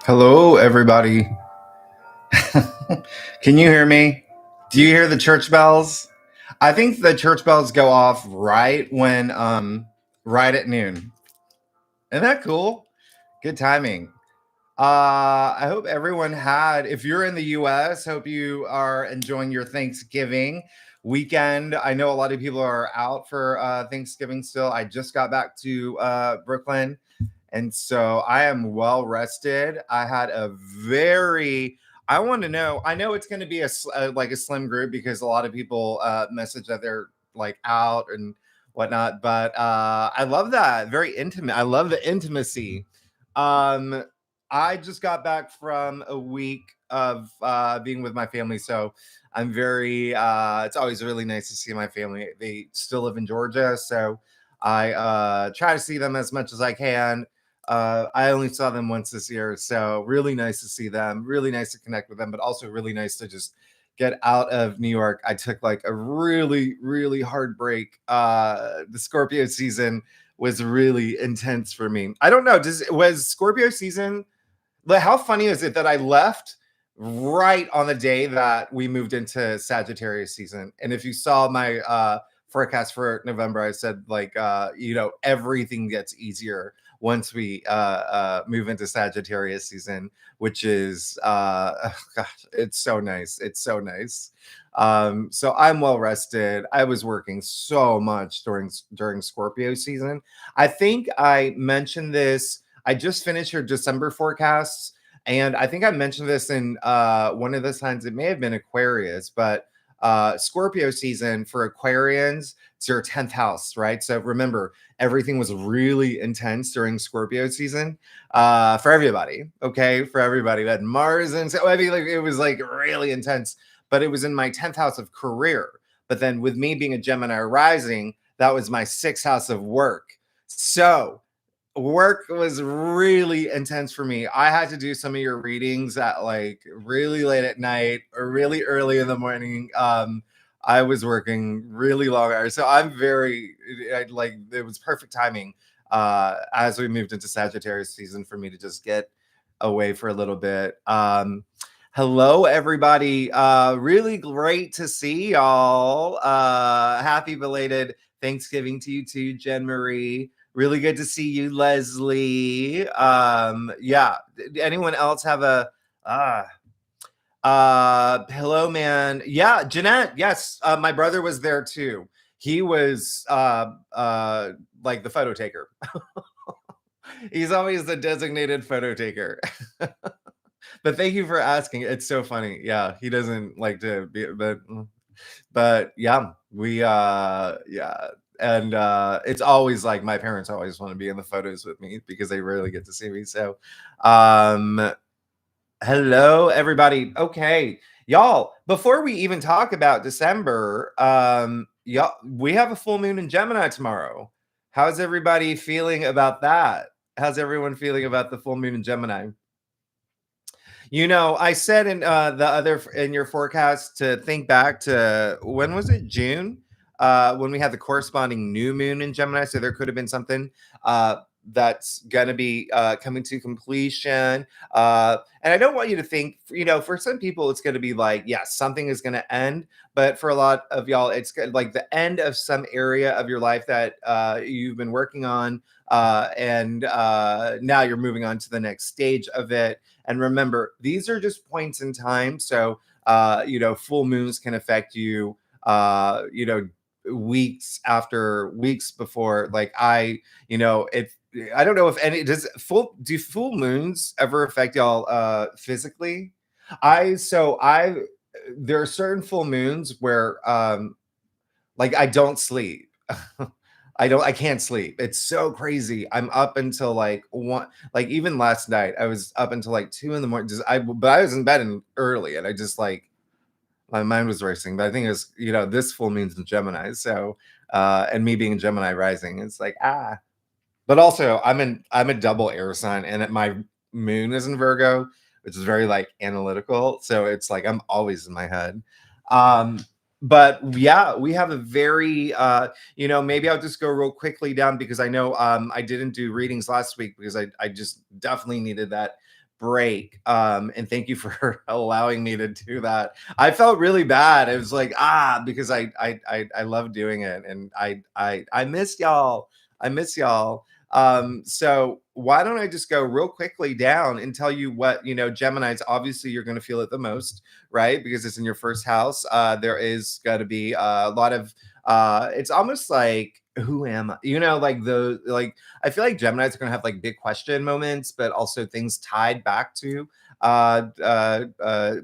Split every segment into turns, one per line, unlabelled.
Hello, everybody. Can you hear me? Do you hear the church bells? I think the church bells go off right at noon. Isn't that cool? Good timing. I hope everyone if you're in the US, hope you are enjoying your Thanksgiving weekend. I know a lot of people are out for Thanksgiving still. I just got back to Brooklyn. And so I am well rested. I had I want to know, I know it's going to be like a slim group because a lot of people message that they're like out and whatnot. But I love that. Very intimate. I love the intimacy. Um, I just got back from a week of being with my family. So I'm it's always really nice to see my family. They still live in Georgia. So I try to see them as much as I can. I only saw them once this year, so really nice to see them, really nice to connect with them, but also really nice to just get out of New York. I took like a really, really hard break. The Scorpio season was really intense for me. I don't know, was Scorpio season, how funny is it that I left right on the day that we moved into Sagittarius season? And if you saw my forecast for November, I said like everything gets easier once we move into Sagittarius season, which is gosh, it's so nice. It's so nice. So I'm well rested. I was working so much during Scorpio season. I think I mentioned this. I just finished your December forecasts, and I think I mentioned this in one of the signs. It may have been Aquarius, but Scorpio season for Aquarians, it's your 10th house, right? So remember, everything was really intense during Scorpio season for everybody. Okay, for everybody. We had Mars, and so I mean, like it was like really intense. But it was in my 10th house of career. But then with me being a Gemini rising, that was my 6th house of work. So work was really intense for me. I had to do some of your readings at like really late at night or really early in the morning. I was working really long hours. So it was perfect timing as we moved into Sagittarius season for me to just get away for a little bit. Hello, everybody. Really great to see y'all. Happy belated Thanksgiving to you too, Jen Marie. Really good to see you, Leslie. Yeah. Anyone else have a hello, man? Yeah, Jeanette. Yes, my brother was there too. He was like the photo taker. He's always the designated photo taker. But thank you for asking. It's so funny. Yeah, he doesn't like to be, but yeah, yeah. And it's always like my parents always want to be in the photos with me because they rarely get to see me. So hello, everybody. Okay, y'all, before we even talk about December, y'all, we have a full moon in Gemini tomorrow. How's everybody feeling about that? How's everyone feeling about the full moon in Gemini? You know, I said in your forecast to think back to, when was it? June, when we had the corresponding new moon in Gemini. So there could have been something that's going to be coming to completion. And I don't want you to think, for some people, it's going to be like, yes, something is going to end. But for a lot of y'all, it's like the end of some area of your life that you've been working on. And now you're moving on to the next stage of it. And remember, these are just points in time. So, full moons can affect you, weeks before. Like I don't know if do full moons ever affect y'all physically? There are certain full moons where like I don't sleep. I can't sleep. It's so crazy. I'm up until like one, like even last night, I was up until like 2 a.m. But I was in bed early, and I just like, my mind was racing. But I think it's, this full moon's in Gemini. So, and me being Gemini rising, it's like, but also I'm a double air sign, and my moon is in Virgo, which is very like analytical. So it's like, I'm always in my head. but yeah, we have a very maybe I'll just go real quickly down because I know I didn't do readings last week because I just definitely needed that break. And thank you for allowing me to do that. I felt really bad. It was like because I love doing it, and I miss y'all. I miss y'all. So why don't I just go real quickly down and tell you what, Geminis, obviously you're going to feel it the most, right? Because it's in your first house. There is got to be a lot of it's almost like, who am I? Like I feel like Geminis are going to have like big question moments, but also things tied back to uh, uh, uh,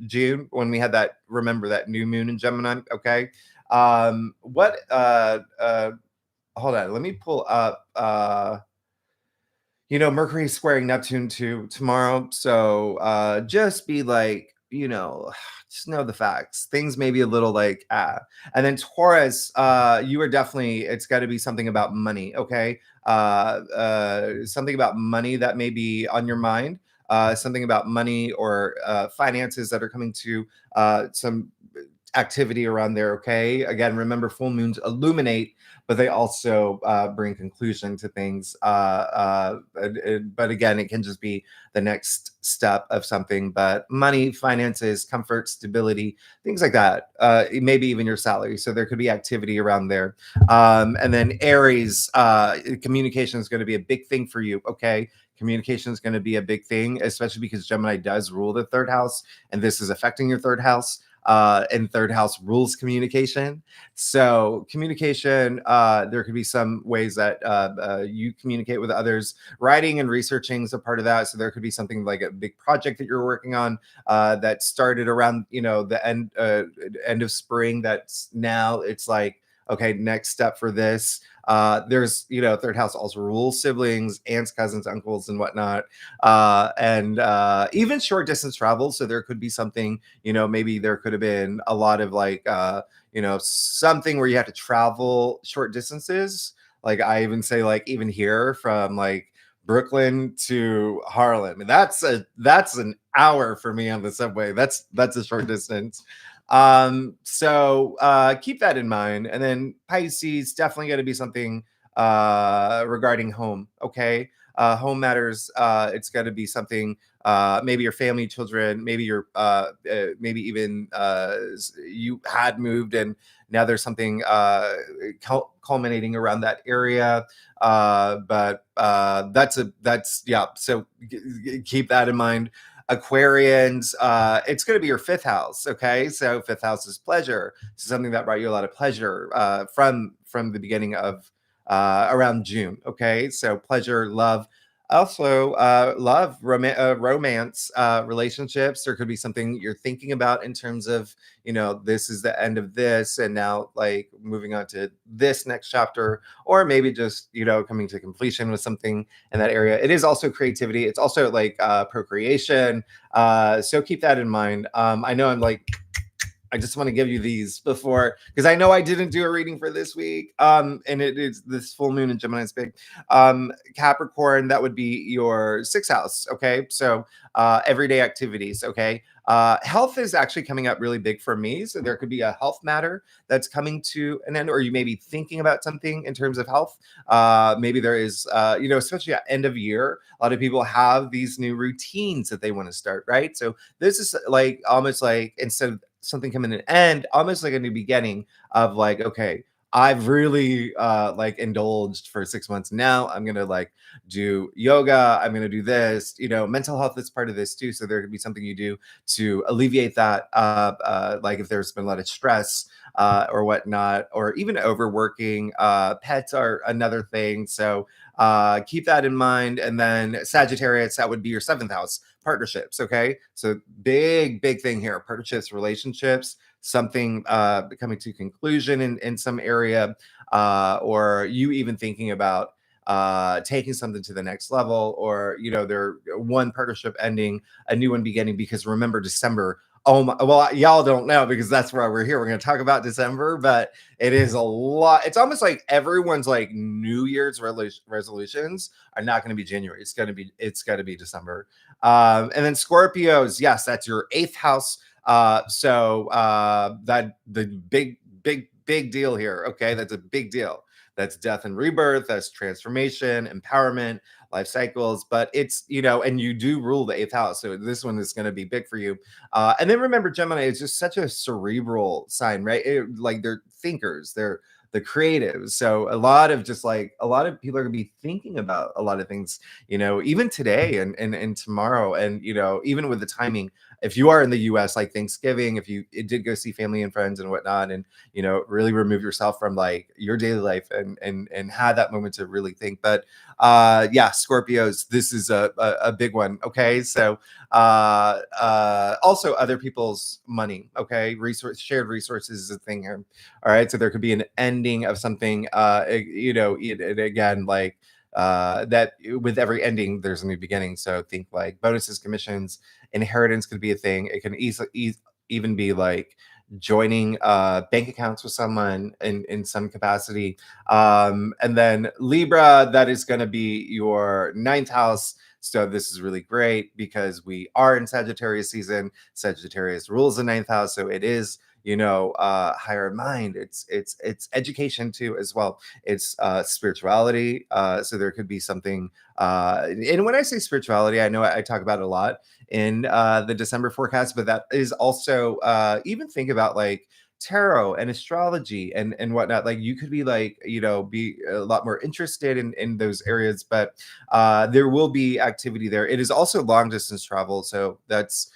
June when we had that, remember that new moon in Gemini. Okay. What, hold on, let me pull up, Mercury squaring Neptune to tomorrow. So just be like, just know the facts. Things may be a little like And then Taurus, you are definitely, it's got to be something about money, okay? Something about money that may be on your mind. Something about money or finances that are coming to some activity around there. Okay. Again, remember, full moons illuminate, but they also bring conclusion to things. But again, it can just be the next step of something. But money, finances, comfort, stability, things like that. Maybe even your salary. So there could be activity around there. And then Aries, communication is going to be a big thing for you. Okay. Communication is going to be a big thing, especially because Gemini does rule the third house, and this is affecting your third house. And third house rules communication. So communication, there could be some ways that you communicate with others. Writing and researching is a part of that. So there could be something like a big project that you're working on that started around, the end of spring. That's now it's like, okay, next step for this. There's, third house also rules siblings, aunts, cousins, uncles, and whatnot. And even short distance travel. So there could be something, maybe there could have been a lot of like, something where you have to travel short distances. Like I even say, like, even here from like Brooklyn to Harlem, and that's an hour for me on the subway. That's a short distance. So keep that in mind. And then Pisces, definitely going to be something regarding home. Okay. Home matters. It's got to be something, maybe your family, children, maybe your maybe even you had moved and now there's something culminating around that area. But that's yeah. So keep that in mind. Aquarians, it's going to be your fifth house. Okay, so fifth house is pleasure. So something that brought you a lot of pleasure from the beginning of around June. Okay, so pleasure, love. Also, love, romance, relationships. There could be something you're thinking about in terms of, this is the end of this, and now like moving on to this next chapter, or maybe just, coming to completion with something in that area. It is also creativity. It's also like procreation. So keep that in mind. I know I'm like, I just want to give you these before, because I know I didn't do a reading for this week. And it is this full moon in Gemini is big. Capricorn, that would be your sixth house. Okay. So everyday activities. Okay. Health is actually coming up really big for me. So there could be a health matter that's coming to an end, or you may be thinking about something in terms of health. Maybe there is, especially at end of year, a lot of people have these new routines that they want to start, right? So this is like almost like, instead of something coming to an end, almost like a new beginning of like, okay, I've really like indulged for 6 months. Now I'm gonna like do yoga. I'm gonna do this. Mental health is part of this too. So there could be something you do to alleviate that. Like if there's been a lot of stress or whatnot, or even overworking. Pets are another thing. So keep that in mind. And then Sagittarius, that would be your seventh house, partnerships. Okay. So big thing here, partnerships, relationships, something coming to conclusion in some area, or you even thinking about taking something to the next level, or there one partnership ending, a new one beginning. Because remember, December Oh my, well, y'all don't know because that's why we're here. We're going to talk about December, but it is a lot. It's almost like everyone's like New Year's resolutions are not going to be January. It's going to be December. And then Scorpios, yes, that's your eighth house. That the big deal here. Okay, that's a big deal. That's death and rebirth. That's transformation, empowerment, life cycles. But it's, and you do rule the eighth house, so this one is going to be big for you. And then remember, Gemini is just such a cerebral sign, right? Like they're thinkers, they're the creatives. So a lot of people are gonna be thinking about a lot of things, even today and tomorrow. And even with the timing, if you are in the US, like Thanksgiving, if you did go see family and friends and whatnot, and really remove yourself from like your daily life and had that moment to really think. But yeah, Scorpios, this is a big one. Okay. So also other people's money. Okay, shared resources is a thing here. All right, so there could be an ending of something. Again, like that with every ending there's a new beginning. So think like bonuses, commissions, inheritance could be a thing. It can even be like joining bank accounts with someone in some capacity. And then Libra, that is going to be your ninth house. So this is really great because we are in Sagittarius season. Sagittarius rules the ninth house, so it is higher mind. It's education too as well. It's spirituality. So there could be something. And when I say spirituality, I know I talk about it a lot in the December forecast, but that is also even think about like tarot and astrology and whatnot. Like you could be like be a lot more interested in those areas, but there will be activity there. It is also long distance travel, so that's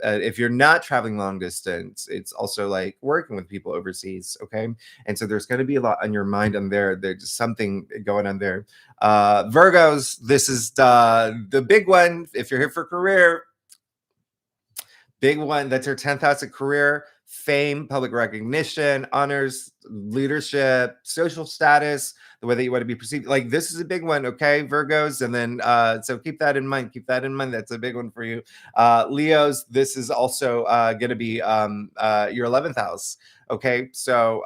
if you're not traveling long distance, it's also like working with people overseas. Okay, and so there's going to be a lot on your mind on there. There's something going on there. Virgos, this is the big one. If you're here for career, big one. That's your 10th house of career, fame, public recognition, honors, leadership, social status, the way that you want to be perceived. Like this is a big one, okay, Virgos. And then so keep that in mind. Keep that in mind. That's a big one for you. Leos, this is also going to be your 11th house. Okay. So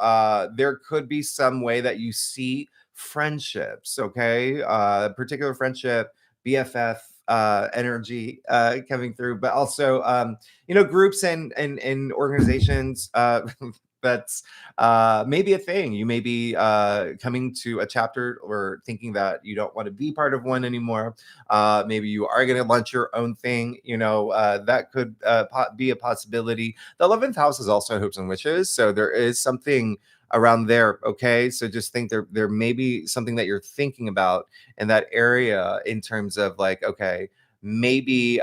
there could be some way that you see friendships, okay, particular friendship, BFF energy coming through, but also groups and organizations. That's maybe a thing. You may be coming to a chapter or thinking that you don't want to be part of one anymore. Maybe you are going to launch your own thing. That could be a possibility. The 11th house is also hopes and wishes, so there is something around there. Okay, so just think there may be something that you're thinking about in that area in terms of like, okay, maybe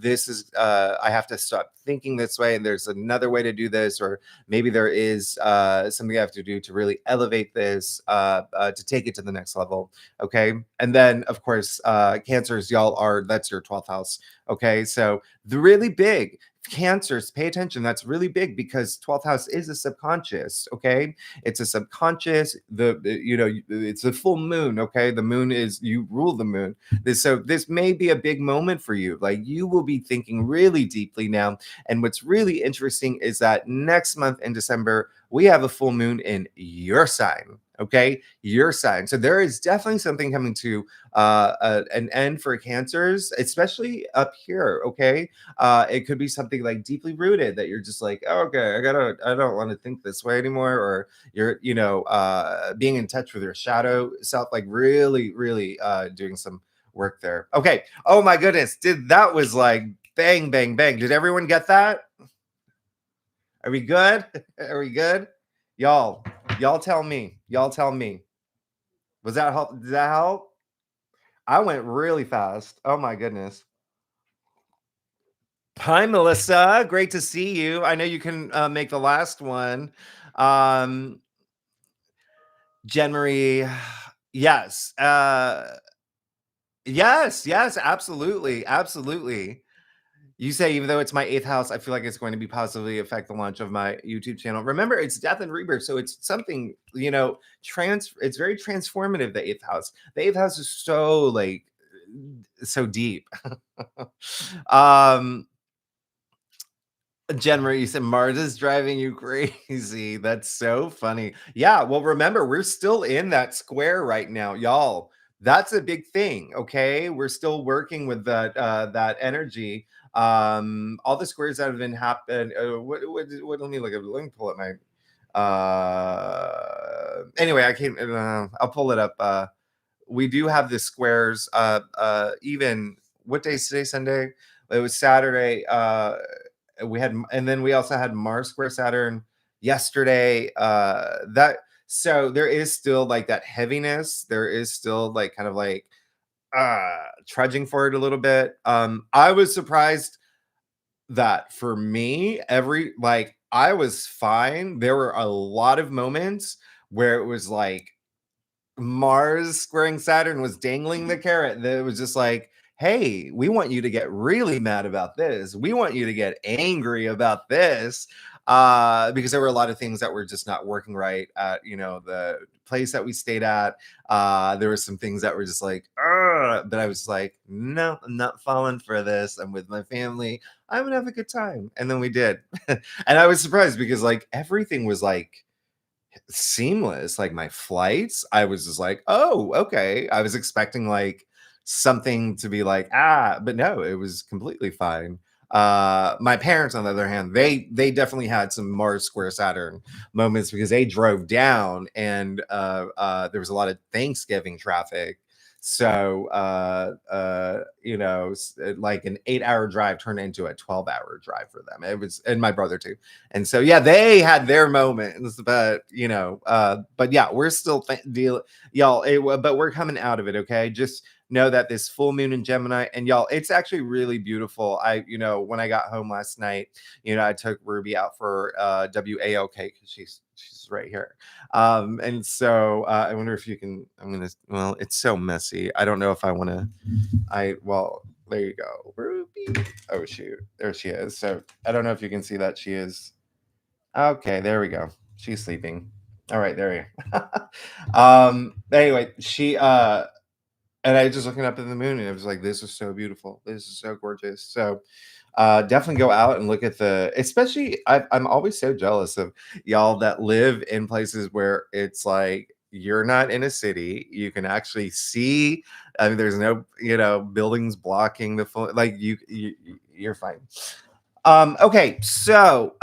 this is I have to stop thinking this way and there's another way to do this, or maybe there is something I have to do to really elevate this to take it to the next level. Okay, and then of course Cancers, that's your 12th house. Okay, so the really big Cancers, pay attention. That's really big because 12th house is a subconscious. Okay, it's a subconscious. It's a full moon. Okay, the moon is, you rule the moon. So this may be a big moment for you. Like you will be thinking really deeply now. And what's really interesting is that next month in December, we have a full moon in your sign. Okay, your sign. So there is definitely something coming to an end for Cancers, especially up here. Okay, it could be something like deeply rooted that you're just like, oh, okay, I don't want to think this way anymore, or you're being in touch with your shadow self, like really really doing some work there. Okay, oh my goodness, that was like bang bang bang. Did everyone get that? Are we good? Are we good? Y'all tell me. Was that help? Did that help? I went really fast. Oh my goodness. Hi, Melissa. Great to see you. I know you can make the last one. Um, Jen Marie, yes. Yes, absolutely. Absolutely. You say, even though it's my eighth house, I feel like it's going to be positively affect the launch of my YouTube channel. Remember, it's death and rebirth. So it's something, it's very transformative, the eighth house. The eighth house is so like so deep. um Jen Marie, you said Mars is driving you crazy. That's so funny. Yeah, well, remember, we're still in that square right now, y'all. That's a big thing. Okay, we're still working with that energy. All the squares that have been happened. What? Let me look at. Let me pull up my. Anyway, I can't. I'll pull it up. We do have the squares. Even what day is today? Sunday. It was Saturday. We had, and then we also had Mars square Saturn yesterday. That so there is still like that heaviness. There is still like kind of like trudging for it a little bit. I was surprised that for me, I was fine. There were a lot of moments where it was like Mars squaring Saturn was dangling the carrot. That it was just like, hey, we want you to get really mad about this. We want you to get angry about this. Because there were a lot of things that were just not working right at, the place that we stayed at. There were some things that were just like, but I was like, no, I'm not falling for this. I'm with my family. I'm gonna have a good time. And then we did. And I was surprised because like everything was like seamless. Like my flights, I was just like, oh, okay. I was expecting like something to be like, but no, it was completely fine. My parents, on the other hand, they definitely had some Mars square Saturn moments because they drove down and there was a lot of Thanksgiving traffic. So like an 8-hour drive turned into a 12-hour drive for them. It was, and my brother too. And so yeah, they had their moments, but yeah, we're still y'all, but we're coming out of it. Okay, just know that this full moon in Gemini, and y'all, it's actually really beautiful. When I got home last night, I took Ruby out for WAOK because she's right here. And so I wonder if you can. Well, it's so messy. I don't know if I want to. There you go, Ruby. Oh shoot, there she is. So I don't know if you can see that she is. Okay, there we go. She's sleeping. All right, there you go. Anyway, she and I was just looking up at the moon and it was like, this is so beautiful. This is so gorgeous. So definitely go out and look at especially I'm always so jealous of y'all that live in places where it's like you're not in a city. You can actually see, I mean, there's no, buildings blocking the full, like you're fine. Okay, so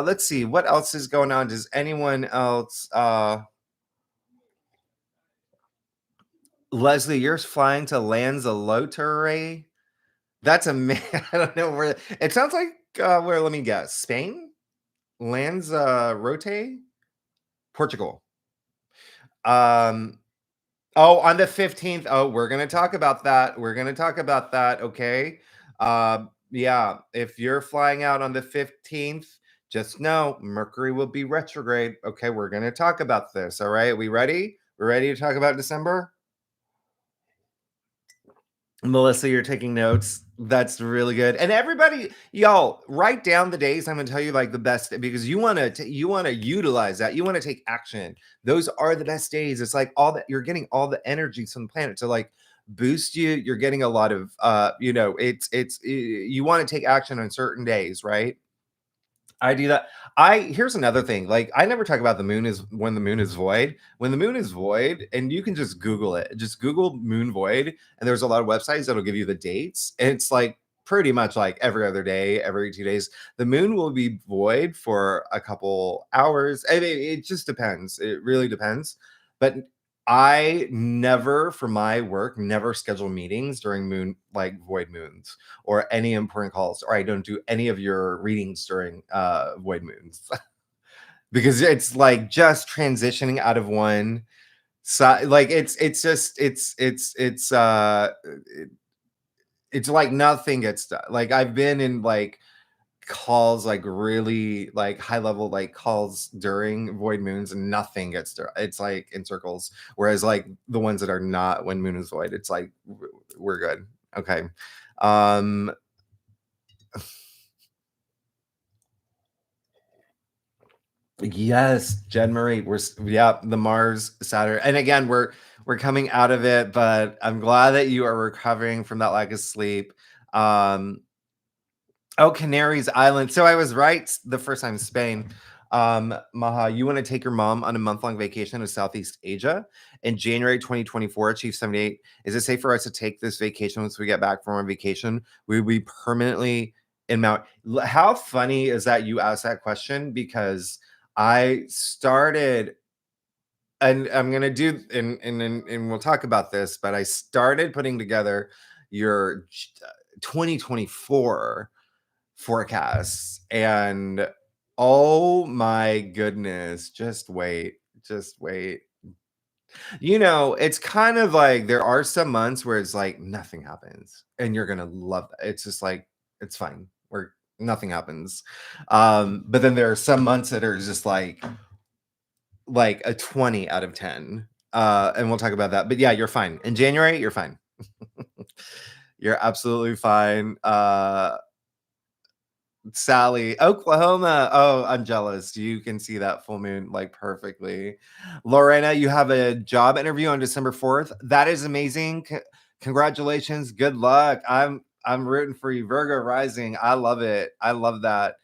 let's see what else is going on. Does anyone else Leslie, you're flying to Lanzarote? That's I don't know where it sounds like where, let me guess. Spain? Lanzarote? Portugal. Um Oh, on the 15th. Oh, we're going to talk about that. We're going to talk about that. Okay. Yeah. If you're flying out on the 15th, just know Mercury will be retrograde. Okay. We're going to talk about this. All right. We ready? We're ready to talk about December? Melissa, you're taking notes. That's really good. And everybody, y'all, write down the days. I'm gonna tell you like the best because you want to utilize that. You want to take action. Those are the best days. It's like all that you're getting all the energy from the planet to like boost you. You're getting a lot of it's you want to take action on certain days, right? I do that. I Here's another thing. Like I never talk about the moon is when the moon is void. When the moon is void, and you can just Google it. Just Google moon void, and there's a lot of websites that'll give you the dates. And it's like pretty much like every other day, every 2 days. The moon will be void for a couple hours. I mean, it just depends. It really depends. But I never, for my work, never schedule meetings during void moons or any important calls, or I don't do any of your readings during void moons because it's like just transitioning out of one side. Like it's just it's like nothing gets done. Like I've been in like calls, like really like high level like calls during void moons and nothing gets done. It's like in circles, whereas like the ones that are not when moon is void, it's like we're good. Okay. um Yes, Jen Marie. Yeah, the Mars Saturn. And again, we're coming out of it, but I'm glad that you are recovering from that lack of sleep. Um Oh, Canaries Island. So I was right the first time, Spain. Maha, you want to take your mom on a month-long vacation to Southeast Asia in January 2024, Chief 78. Is it safe for us to take this vacation once we get back from our vacation? We will be permanently in Mount. How funny is that you asked that question? Because I started, and I'm gonna do, and we'll talk about this, but I started putting together your 2024 forecasts, and oh my goodness, just wait. It's kind of like there are some months where it's like nothing happens and you're gonna love that. It's just like it's fine where nothing happens. But then there are some months that are just like a 20 out of 10. And we'll talk about that. But yeah, you're fine. In January, you're fine. You're absolutely fine. Sally, Oklahoma. Oh, I'm jealous. You can see that full moon like perfectly. Lorena, you have a job interview on December 4th. That is amazing. Congratulations. Good luck. I'm rooting for you. Virgo rising. I love it. I love that.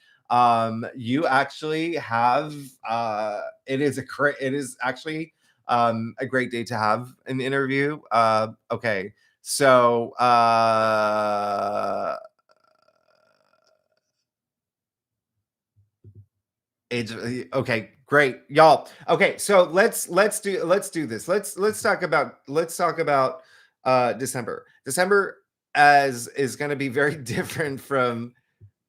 You actually have it is actually a great day to have an interview. Okay. So age okay, great, y'all. Okay, so let's do this. Let's talk about December. December as is going to be very different from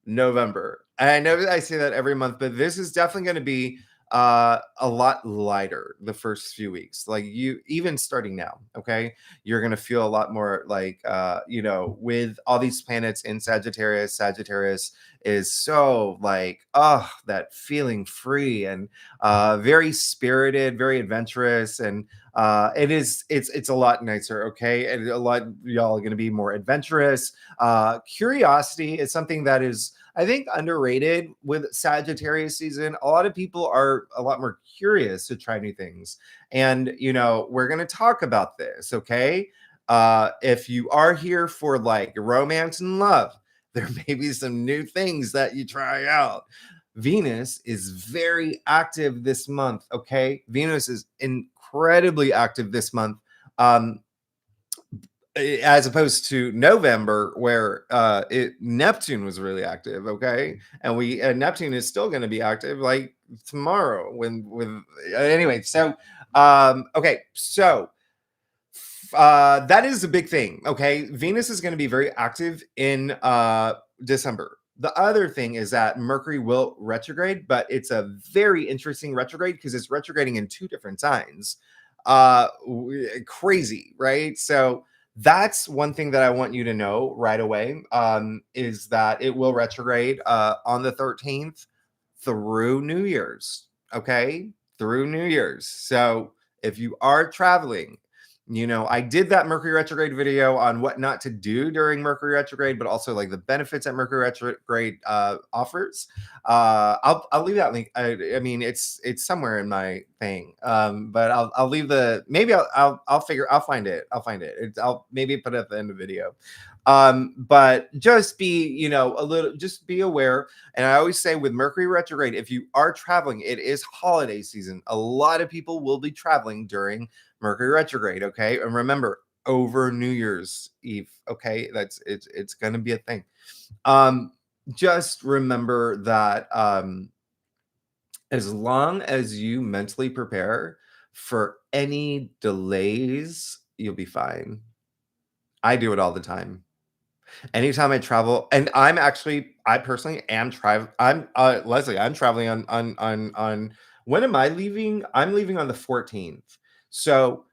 November. And I know that I say that every month, but this is definitely going to be a lot lighter the first few weeks. Like you, even starting now, okay, you're going to feel a lot more like, with all these planets in Sagittarius. Sagittarius is so like, oh, that feeling free and very spirited, very adventurous, and it's a lot nicer, okay, and a lot y'all are going to be more adventurous. Curiosity is something that is, I think, underrated with Sagittarius season. A lot of people are a lot more curious to try new things. And, we're going to talk about this, okay? If you are here for like romance and love, there may be some new things that you try out. Venus is very active this month, okay? Venus is incredibly active this month. As opposed to November, where Neptune was really active, okay, and Neptune is still going to be active like tomorrow. When with anyway, so okay, so that is a big thing. Okay, Venus is going to be very active in December. The other thing is that Mercury will retrograde, but it's a very interesting retrograde because it's retrograding in two different signs. Crazy, right? So that's one thing that I want you to know right away, is that it will retrograde on the 13th through New Year's. Okay, through New Year's. So if you are traveling, I did that Mercury retrograde video on what not to do during Mercury retrograde, but also like the benefits that Mercury retrograde offers. I'll leave that link. I mean, it's somewhere in my thing. But I'll leave maybe I'll find it. I'll maybe put it at the end of the video. But just be, just be aware. And I always say with Mercury retrograde, if you are traveling, it is holiday season. A lot of people will be traveling during Mercury retrograde, okay? And remember, over New Year's Eve, okay? It's going to be a thing. Just remember that as long as you mentally prepare for any delays, you'll be fine. I do it all the time. Anytime I travel, and I personally am traveling. I'm Leslie. I'm traveling on. When am I leaving? I'm leaving on the 14th. So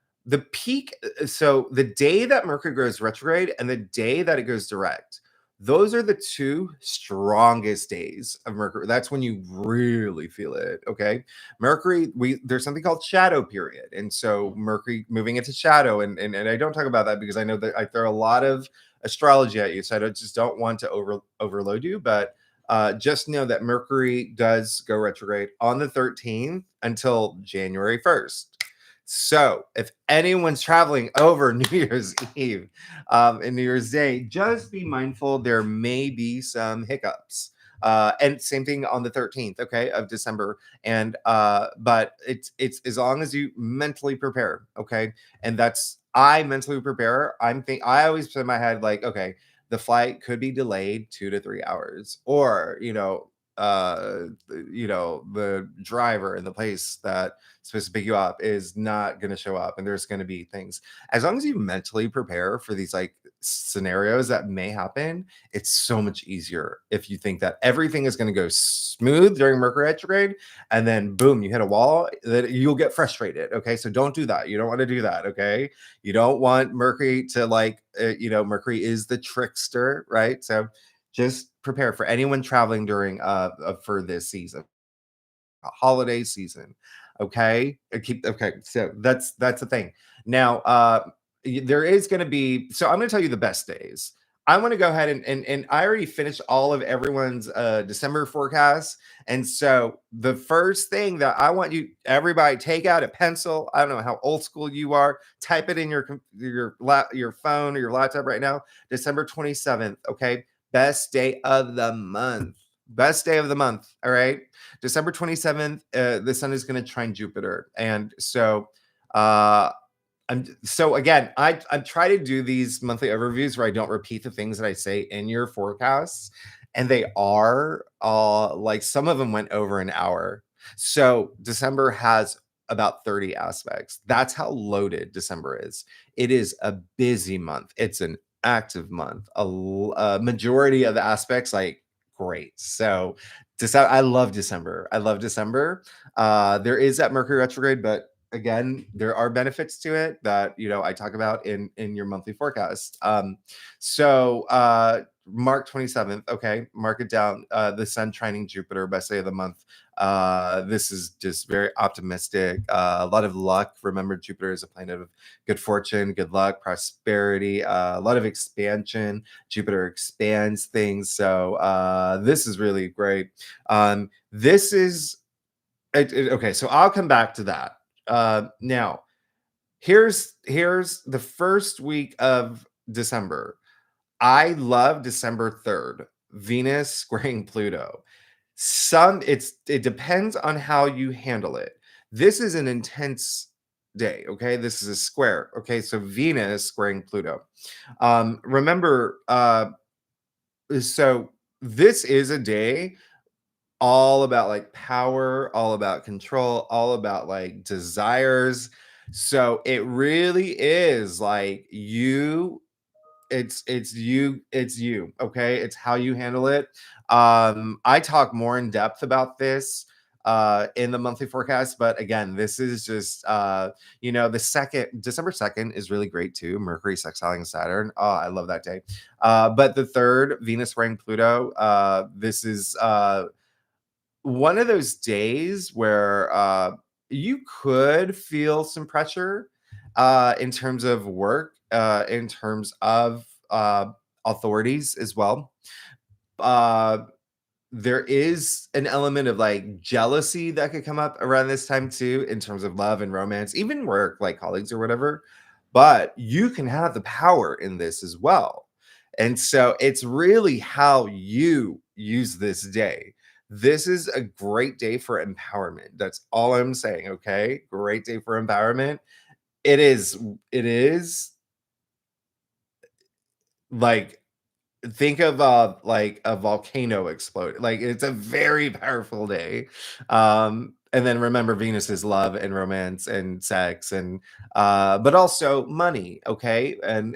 so the day that Mercury goes retrograde and the day that it goes direct, those are the two strongest days of Mercury. That's when you really feel it. Okay, Mercury. There's something called shadow period, and so Mercury moving into shadow, and I don't talk about that because I know that I throw a lot of astrology at you, so I just don't want to overload you. But just know that Mercury does go retrograde on the 13th until January 1st. So if anyone's traveling over New Year's Eve and New Year's Day, just be mindful there may be some hiccups. And same thing on the 13th, okay, of December. And but it's as long as you mentally prepare, okay. And that's I mentally prepare. I always put in my head like, okay, the flight could be delayed 2 to 3 hours, or the driver in the place that supposed to pick you up is not going to show up, and there's going to be things. As long as you mentally prepare for these like scenarios that may happen, it's so much easier if you think that everything is going to go smooth during Mercury retrograde, and then boom, you hit a wall, that you'll get frustrated. Okay, so don't do that. You don't want to do that. Okay, you don't want Mercury to Mercury is the trickster, right? So just prepare for anyone traveling during for this season, holiday season. Okay, so that's the thing. Now there is going to be, so I'm going to tell you the best days. I want to go ahead and I already finished all of everyone's December forecast. And so the first thing that I want you everybody take out a pencil. I don't know how old school you are. Type it in your phone or your laptop right now. December 27th. Okay, best day of the month. Best day of the month. All right. December 27th, the sun is going to trine Jupiter. And so again, I try to do these monthly overviews where I don't repeat the things that I say in your forecasts. And they are like some of them went over an hour. So December has about 30 aspects. That's how loaded December is. It is a busy month. It's an active month. A majority of the aspects, like, great. So I love December. I love December. There is that Mercury retrograde, but again, there are benefits to it that I talk about in your monthly forecast. So March 27th, okay, mark it down. The sun trining Jupiter, best day of the month. This is just very optimistic. A lot of luck. Remember, Jupiter is a planet of good fortune, good luck, prosperity, a lot of expansion. Jupiter expands things. So this is really great. This is okay. So I'll come back to that. Now, here's the first week of December. I love December 3rd, Venus squaring Pluto. It depends on how you handle it. This is an intense day, okay? This is a square, okay? So Venus squaring Pluto. Remember, so this is a day all about like power, all about control, all about like desires. So it really is like it's you, okay? It's how you handle it. I talk more in depth about this in the monthly forecast, but again, this is just the second December 2nd is really great too. Mercury sextiling Saturn. Oh, I love that day. But the third, Venus squaring Pluto, this is one of those days where you could feel some pressure in terms of work, in terms of authorities as well. Uh, there is an element of like jealousy that could come up around this time too, in terms of love and romance, even work, like colleagues or whatever. But you can have the power in this as well. And so it's really how you use this day. This is a great day for empowerment. That's all I'm saying. Okay. Great day for empowerment. It is like, think of like a volcano explode. Like, it's a very powerful day. And then remember, Venus is love and romance and sex, and but also money, okay, and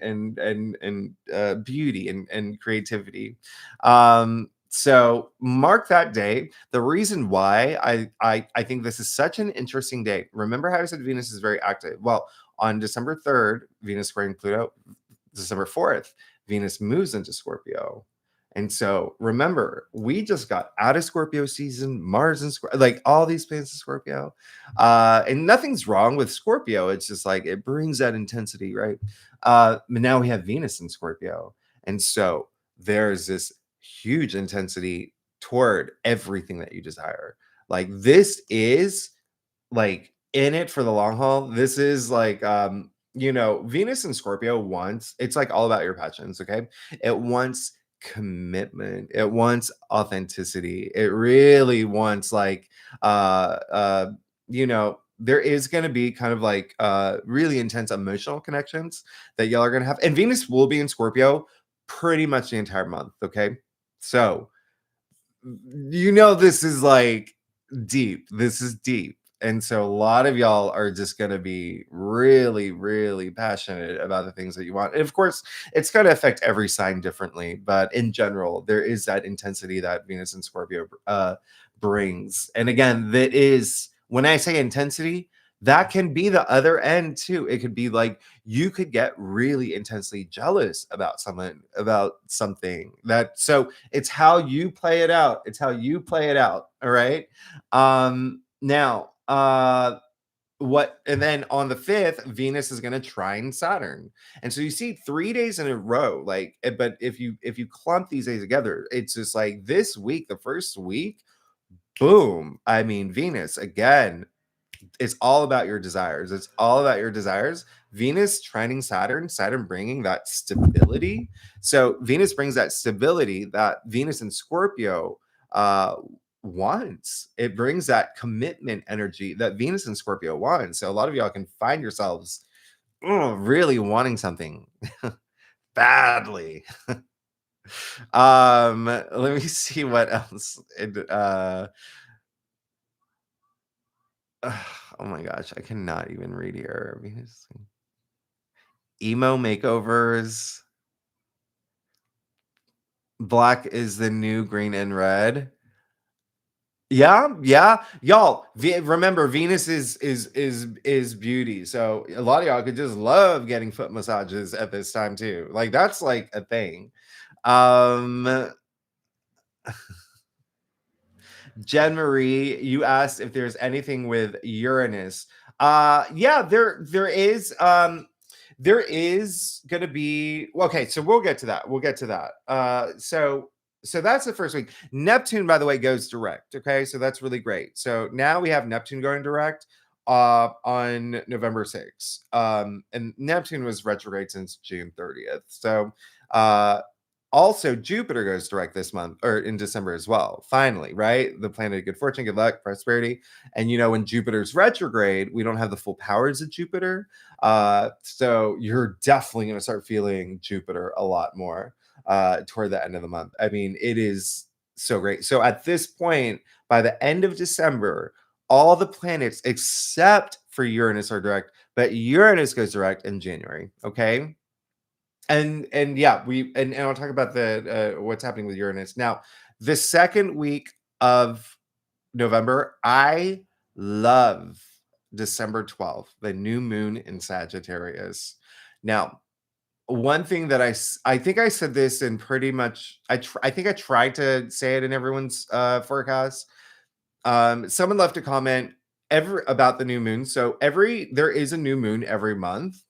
beauty and creativity. So mark that day. The reason why I think this is such an interesting day, remember how I said Venus is very active? Well, on December 3rd, Venus squaring Pluto. December 4th, Venus moves into Scorpio. And so remember, we just got out of Scorpio season, Mars and like all these planets in Scorpio. And nothing's wrong with Scorpio. It's just like it brings that intensity, right? But now we have Venus in Scorpio. And so there's this huge intensity toward everything that you desire. Like, this is like in it for the long haul. This is like, Venus and Scorpio wants, it's like all about your passions, okay? It wants commitment. It wants authenticity. It really wants like, there is going to be kind of like really intense emotional connections that y'all are going to have. And Venus will be in Scorpio pretty much the entire month, okay? So, this is like deep. This is deep. And so a lot of y'all are just going to be really, really passionate about the things that you want. And of course, it's going to affect every sign differently. But in general, there is that intensity that Venus and Scorpio brings. And again, that is, when I say intensity, that can be the other end too. It could be like you could get really intensely jealous about someone, about something that, so it's how you play it out. It's how you play it out. All right. Now, what, and then on the 5th, Venus is going to trine Saturn. And so you see 3 days in a row, like, but if you clump these days together, it's just like this week, the first week, boom. I mean, Venus again, it's all about your desires. It's all about your desires. Venus trining Saturn, Saturn bringing that stability. So Venus brings that stability that Venus in Scorpio wants. It brings that commitment energy that Venus in Scorpio wants. So a lot of y'all can find yourselves really wanting something badly. Let me see what else. Oh my gosh, I cannot even read here. Venus. Emo makeovers. Black is the new green and red. Yeah, yeah, y'all. Remember, Venus is beauty. So a lot of y'all could just love getting foot massages at this time too. Like that's like a thing. Um, Jen Marie, you asked if there's anything with Uranus. Yeah, there is gonna be, okay, so we'll get to that. We'll get to that. So that's the first week. Neptune, by the way, goes direct. Okay, so that's really great. So now we have Neptune going direct on November 6th. And Neptune was retrograde since June 30th. So also, Jupiter goes direct this month or in December as well. Finally, right? The planet of good fortune, good luck, prosperity. And when Jupiter's retrograde, we don't have the full powers of Jupiter. So you're definitely going to start feeling Jupiter a lot more toward the end of the month. I mean, it is so great. So at this point, by the end of December, all the planets except for Uranus are direct, but Uranus goes direct in January. Okay. And yeah, and I'll talk about the what's happening with Uranus now. The second week of November, I love December 12th, the new moon in Sagittarius. Now, one thing that I think I said this in pretty much, I think I tried to say it in everyone's forecast. Someone left a comment about the new moon. So there is a new moon every month,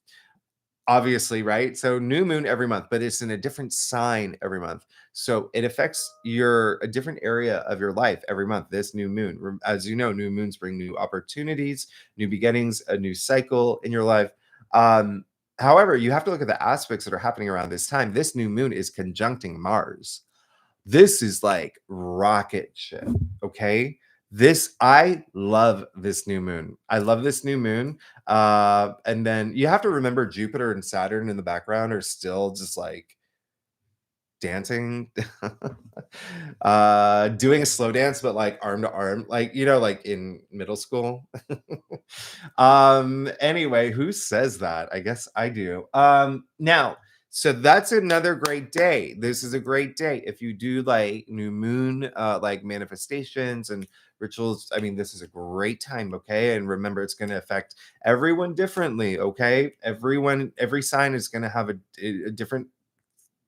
obviously, right? So new moon every month, but it's in a different sign every month. So it affects a different area of your life every month. This new moon, as you know, new moons bring new opportunities, new beginnings, a new cycle in your life. However, you have to look at the aspects that are happening around this time. This new moon is conjuncting Mars. This is like rocket ship. Okay. I love this new moon. I love this new moon. And then you have to remember Jupiter and Saturn in the background are still just like dancing, doing a slow dance, but like arm to arm, like, like in middle school. Anyway, who says that? I guess I do. Now, so that's another great day. This is a great day if you do like new moon like manifestations and rituals. I mean, this is a great time. Okay, and remember, it's going to affect everyone differently. Okay, every sign is going to have a different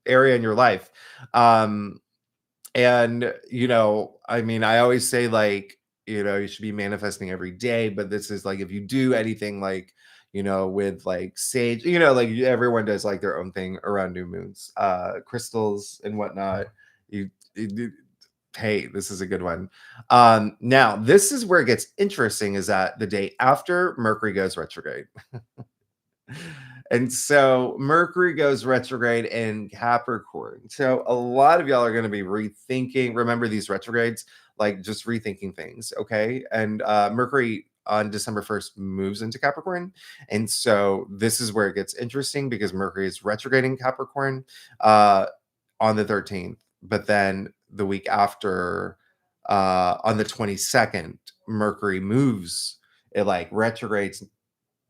area in your life. And I mean, I always say like, you should be manifesting every day, but this is like if you do anything like, with like sage, like everyone does like their own thing around new moons, crystals and whatnot. You Hey, this is a good one. Now this is where it gets interesting, is that the day after Mercury goes retrograde. And so Mercury goes retrograde in Capricorn. So a lot of y'all are going to be rethinking. Remember these retrogrades, like just rethinking things. Okay. And Mercury on December 1st moves into Capricorn. And so this is where it gets interesting, because Mercury is retrograding Capricorn on the 13th. But then the week after, on the 22nd, Mercury moves. It like retrogrades.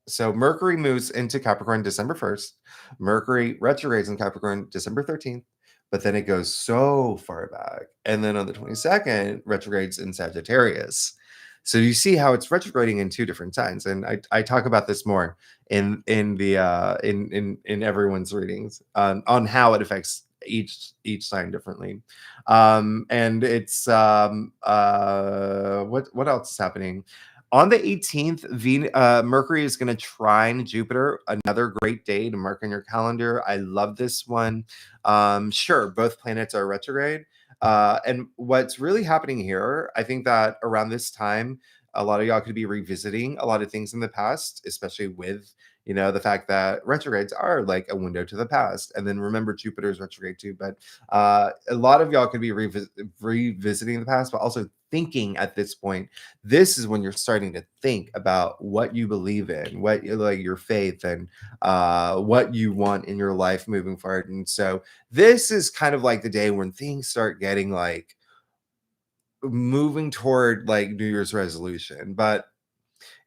So Mercury moves into Capricorn December 1st. Mercury retrogrades in Capricorn December 13th, but then it goes so far back. And then on the 22nd, retrogrades in Sagittarius. So you see how it's retrograding in two different signs. And I talk about this more in the in everyone's readings on how it affects each sign differently. And it's what else is happening? On the 18th, Mercury is going to trine Jupiter, another great day to mark on your calendar. I love this one. Sure, both planets are retrograde. And what's really happening here, I think that around this time, a lot of y'all could be revisiting a lot of things in the past, especially with, the fact that retrogrades are like a window to the past. And then remember, Jupiter's retrograde too. But a lot of y'all could be revisiting the past, but also thinking at this point. This is when you're starting to think about what you believe in, what like your faith, and what you want in your life moving forward. And so this is kind of like the day when things start getting like moving toward like New Year's resolution. But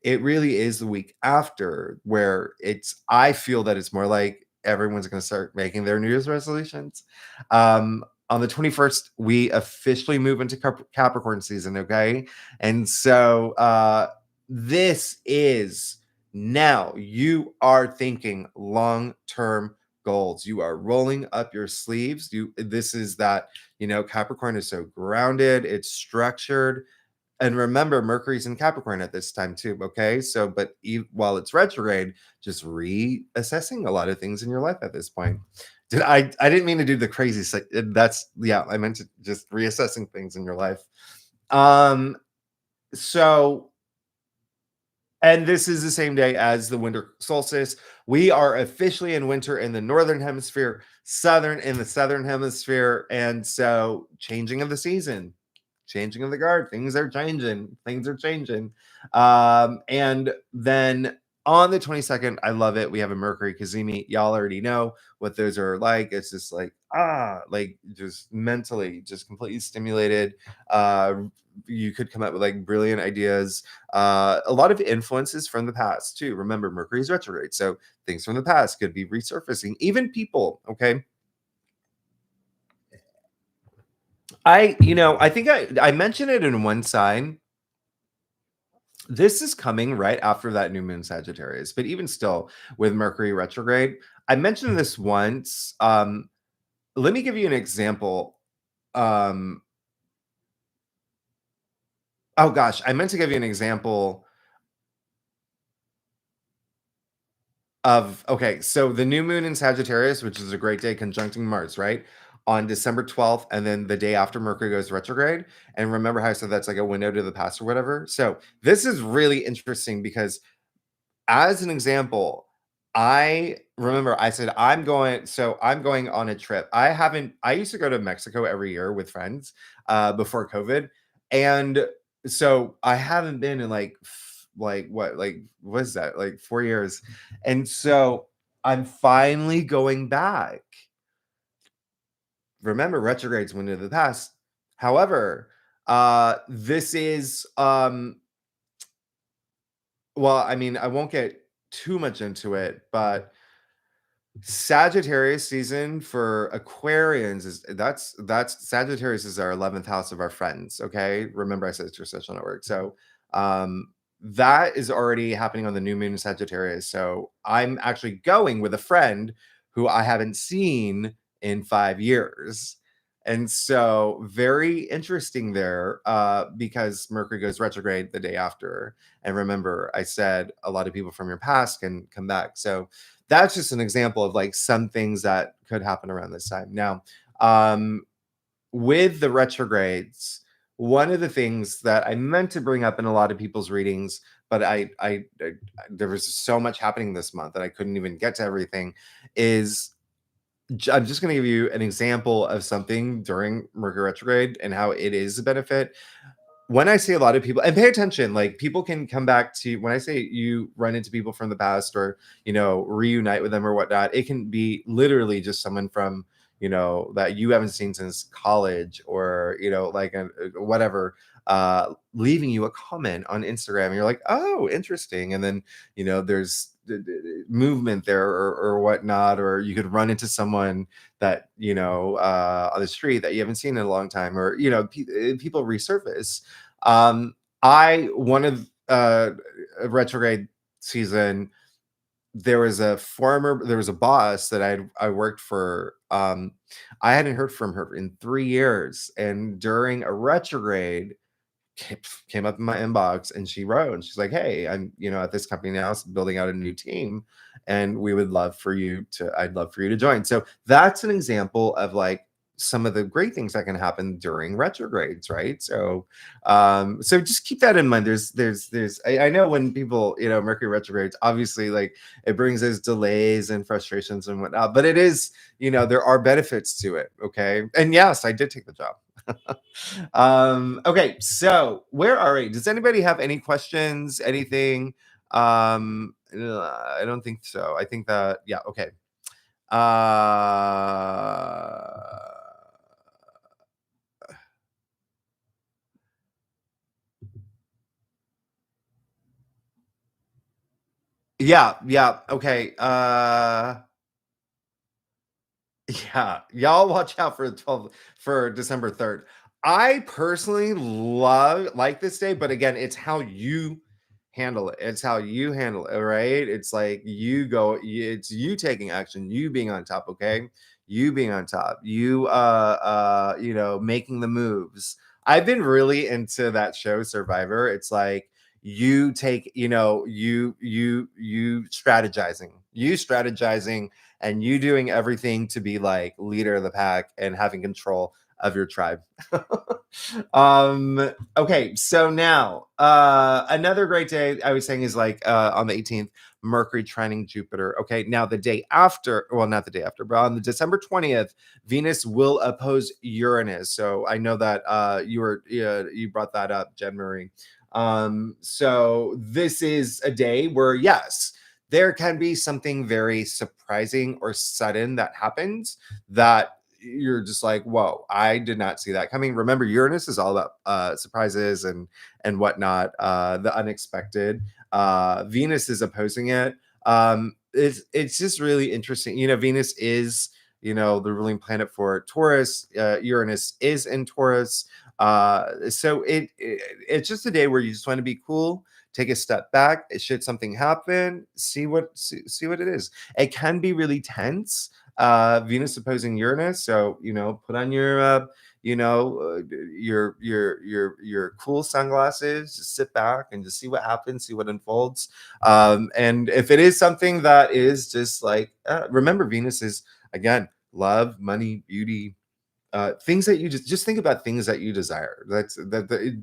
it really is the week after where I feel that it's more like everyone's going to start making their New Year's resolutions. On the 21st, we officially move into Capricorn season. Okay. And so this is now you are thinking long-term goals. You are rolling up your sleeves. This is that, Capricorn is so grounded, it's structured. And remember, Mercury's in Capricorn at this time too. Okay, so but while it's retrograde, just reassessing a lot of things in your life at this point. I didn't mean to do the crazy. I meant to just reassessing things in your life. So, and this is the same day as the winter solstice. We are officially in winter in the northern hemisphere, southern in the southern hemisphere, and so changing of the season, changing of the guard. Things are changing. Things are changing. And then on the 22nd, I love it. We have a Mercury Kazemi. Y'all already know what those are like. It's just like, like just mentally, just completely stimulated. You could come up with like brilliant ideas. A lot of influences from the past too. Remember, Mercury's retrograde. So things from the past could be resurfacing. Even people, okay? I think I mentioned it in one sign. This is coming right after that new moon Sagittarius, but even still, with Mercury retrograde, I mentioned this once. Let me give you an example. Um, oh gosh, I meant to give you an example of, okay, so the new moon in Sagittarius, which is a great day conjuncting Mars, right? On December 12th, and then the day after Mercury goes retrograde. And remember how I said that's like a window to the past or whatever? So this is really interesting because, as an example, I remember I said I'm going on a trip. I used to go to Mexico every year with friends before COVID. And so I haven't been in like what is that? Like 4 years. And so I'm finally going back. Remember, retrogrades went into the past. However, this is well, I mean, I won't get too much into it, but Sagittarius season for Aquarians that's Sagittarius is our 11th house of our friends. Okay. Remember, I said it's your social network. So that is already happening on the new moon in Sagittarius. So I'm actually going with a friend who I haven't seen in 5 years. And so very interesting there, because Mercury goes retrograde the day after. And remember, I said a lot of people from your past can come back. So that's just an example of like some things that could happen around this time. Now, with the retrogrades, one of the things that I meant to bring up in a lot of people's readings, but I there was so much happening this month that I couldn't even get to everything, is I'm just going to give you an example of something during Mercury retrograde and how it is a benefit. When I say a lot of people, and pay attention, like people can come back to, when I say you run into people from the past or, reunite with them or whatnot, it can be literally just someone from, that you haven't seen since college or, like whatever, leaving you a comment on Instagram. And you're like, oh, interesting. And then, there's movement there or whatnot, or you could run into someone that, on the street that you haven't seen in a long time, or, people resurface. I one of a retrograde season, there was a boss that I worked for. I hadn't heard from her in 3 years, and during a retrograde came up in my inbox, and she wrote, and she's like, hey, I'm at this company now, building out a new team, and I'd love for you to join. So that's an example of like some of the great things that can happen during retrogrades, right? So just keep that in mind. I know when people, Mercury retrogrades, obviously, like, it brings those delays and frustrations and whatnot, but it is, there are benefits to it. Okay. And yes, I did take the job. Okay, so where are we? Does anybody have any questions? Anything? I don't think so. I think that, yeah, okay. Yeah, okay. Yeah, y'all watch out for December 3rd. I personally like this day, but again, it's how you handle it. It's how you handle it, right? It's like it's you taking action, you being on top, okay? You being on top, making the moves. I've been really into that show Survivor. It's like you take, you strategizing, and you doing everything to be like leader of the pack and having control of your tribe. Okay, so now another great day I was saying is like on the 18th, Mercury trining Jupiter. Okay, now the day after, well, not the day after, but on the December 20th, Venus will oppose Uranus. So I know that you brought that up, Jen Marie. So this is a day where, yes, there can be something very surprising or sudden that happens that you're just like, whoa, I did not see that coming. Remember, Uranus is all about surprises and whatnot, the unexpected. Venus is opposing it. It's just really interesting. Venus is, the ruling planet for Taurus. Uranus is in Taurus. So it's just a day where you just want to be cool, take a step back. Should something happen, see what it is. It can be really tense. Venus opposing Uranus, so put on your your cool sunglasses, just sit back and just see what happens, see what unfolds. And if it is something that is just like, remember, Venus is, again, love, money, beauty, things that you just think about things that you desire.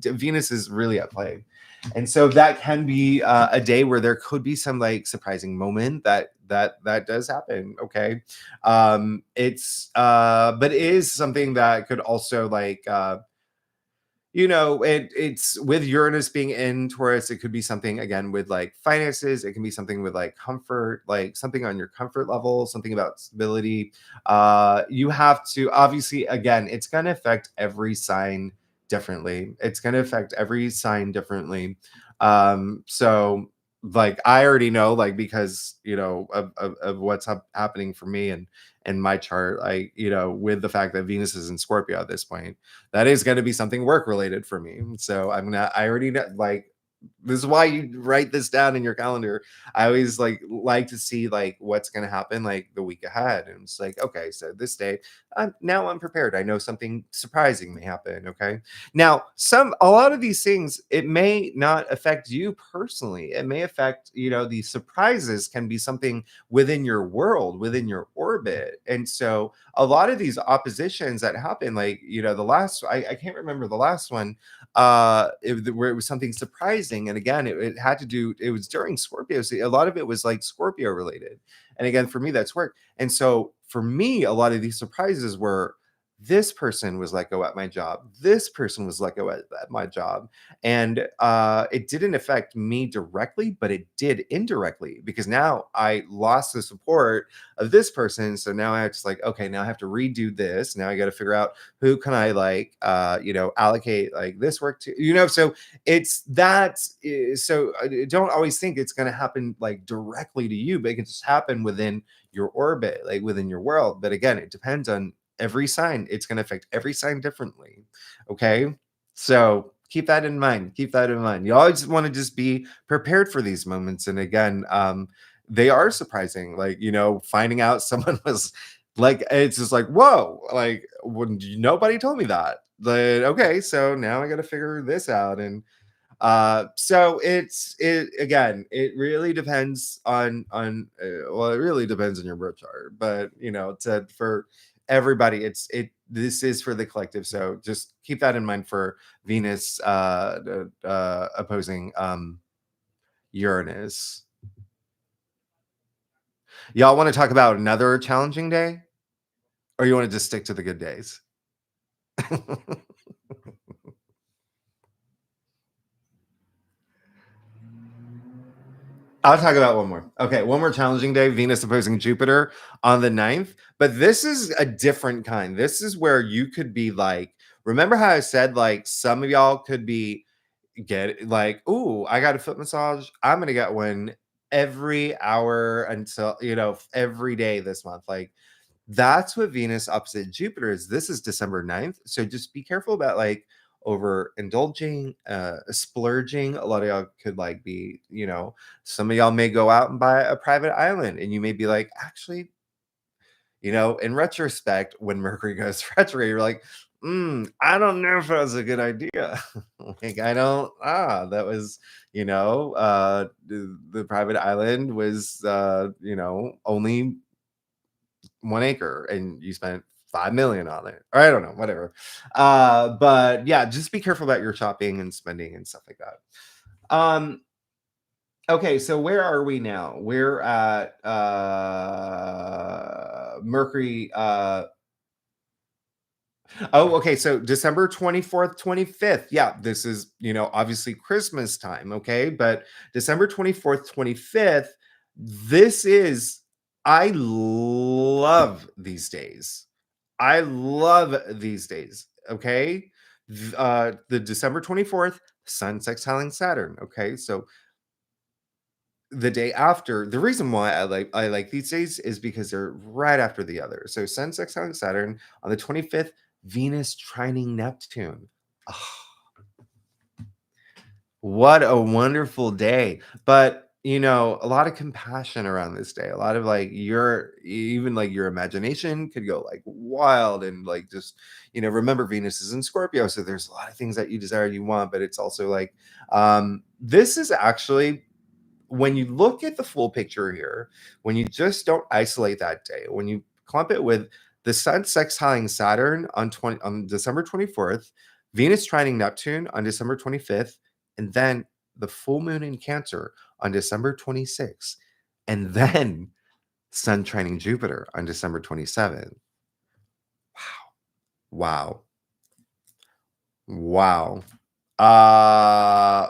Venus is really at play. And so that can be a day where there could be some like surprising moment that does happen. Okay. But it is something that could also like it's with Uranus being in Taurus, it could be something again with like finances. It can be something with like comfort, like something on your comfort level, something about stability. You have to, obviously, again, it's going to affect every sign differently. So like I already know, like, because of what's happening for me and my chart, with the fact that Venus is in Scorpio at this point, that is going to be something work related for me. So I already know, like, This is why you write this down in your calendar. I always like to see like what's going to happen like the week ahead, and it's like, okay, so this day, now I'm prepared. I know something surprising may happen. Okay, now a lot of these things, it may not affect you personally. It may affect, these surprises can be something within your world, within your orbit, and so a lot of these oppositions that happen, like the last, I can't remember the last one, where it was something surprising, and again it had to do, it was during Scorpio, so a lot of it was like Scorpio related, and again for me that's work. And so for me, a lot of these surprises were, this person was let go at my job, this person was let go at my job, and it didn't affect me directly, but it did indirectly, because now I lost the support of this person. So now I just like, okay, now I have to redo this. Now I got to figure out who can I allocate like this work to, so it's that. So don't always think it's going to happen like directly to you, but it can just happen within your orbit, like within your world. But again, it depends on every sign. It's going to affect every sign differently. Okay. So keep that in mind. Keep that in mind. You always want to just be prepared for these moments. And again, they are surprising. Like, finding out someone was like, it's just like, whoa, like, when nobody told me that. But okay, so now I got to figure this out. And so it again, it really depends well, it really depends on your birth chart, but for everybody, this is for the collective. So just keep that in mind for Venus opposing Uranus. Y'all want to talk about another challenging day, or you want to just stick to the good days? I'll talk about one more. Okay, one more challenging day, Venus opposing Jupiter on the 9th. But this is a different kind. This is where you could be like, remember how I said like some of y'all could be get like, ooh, I got a foot massage. I'm gonna get one every hour until every day this month. Like, that's what Venus opposite Jupiter is. This is December 9th. So just be careful about like overindulging, splurging. A lot of y'all could like be, some of y'all may go out and buy a private island, and you may be like, actually, in retrospect, when Mercury goes retrograde, you're like, I don't know if that was a good idea. Like, I don't, that was, the private island was, only 1 acre, and you spent 5 million on it, or I don't know, whatever. But yeah, just be careful about your shopping and spending and stuff like that. Okay, so where are we now? We're at Mercury. Oh, okay. So December 24th, 25th. Yeah, this is, obviously Christmas time. Okay. But December 24th, 25th, this is, I love these days. I love these days. Okay. The December 24th, Sun sextiling Saturn. Okay. So the day after, the reason why I like these days is because they're right after the other. So Sun sextiling Saturn on the 25th, Venus trining Neptune. Ah, what a wonderful day. But a lot of compassion around this day. A lot of like your imagination could go like wild, and like just remember Venus is in Scorpio, so there's a lot of things that you desire, you want, but it's also like this is actually, when you look at the full picture here, when you just don't isolate that day, when you clump it with the Sun sextiling Saturn on December 24th, Venus trining Neptune on December 25th, and then the full moon in Cancer on December 26th, and then Sun trining Jupiter on December 27th. Wow. Wow. Uh